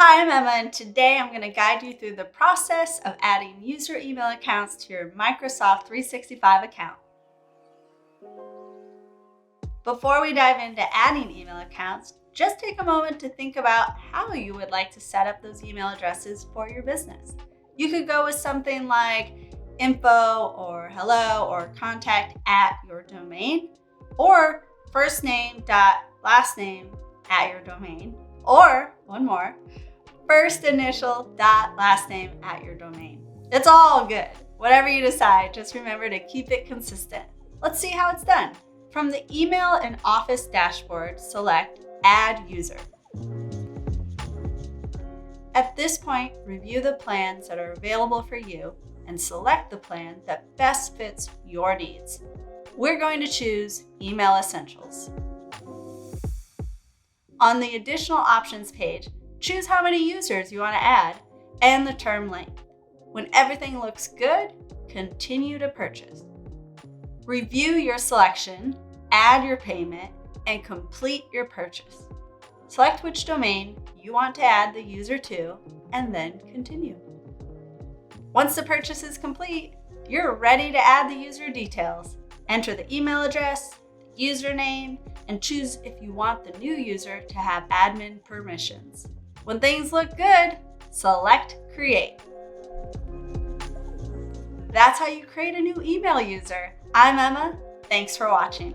Hi, I'm Emma, and today I'm going to guide you through the process of adding user email accounts to your Microsoft 365 account. Before we dive into adding email accounts, just take a moment to think about how you would like to set up those email addresses for your business. You could go with something like info or hello or contact at your domain, or first name dot last name at your domain, or one more, first initial dot last name at your domain. It's all good. Whatever you decide, just remember to keep it consistent. Let's see how it's done. From the Email and Office dashboard, select Add User. At this point, review the plans that are available for you and select the plan that best fits your needs. We're going to choose Email Essentials. On the Additional Options page, choose how many users you want to add and the term length. When everything looks good, continue to purchase. Review your selection, add your payment, and complete your purchase. Select which domain you want to add the user to, and then continue. Once the purchase is complete, you're ready to add the user details. Enter the email address, the username, and choose if you want the new user to have admin permissions. When things look good, select Create. That's how you create a new email user. I'm Emma. Thanks for watching.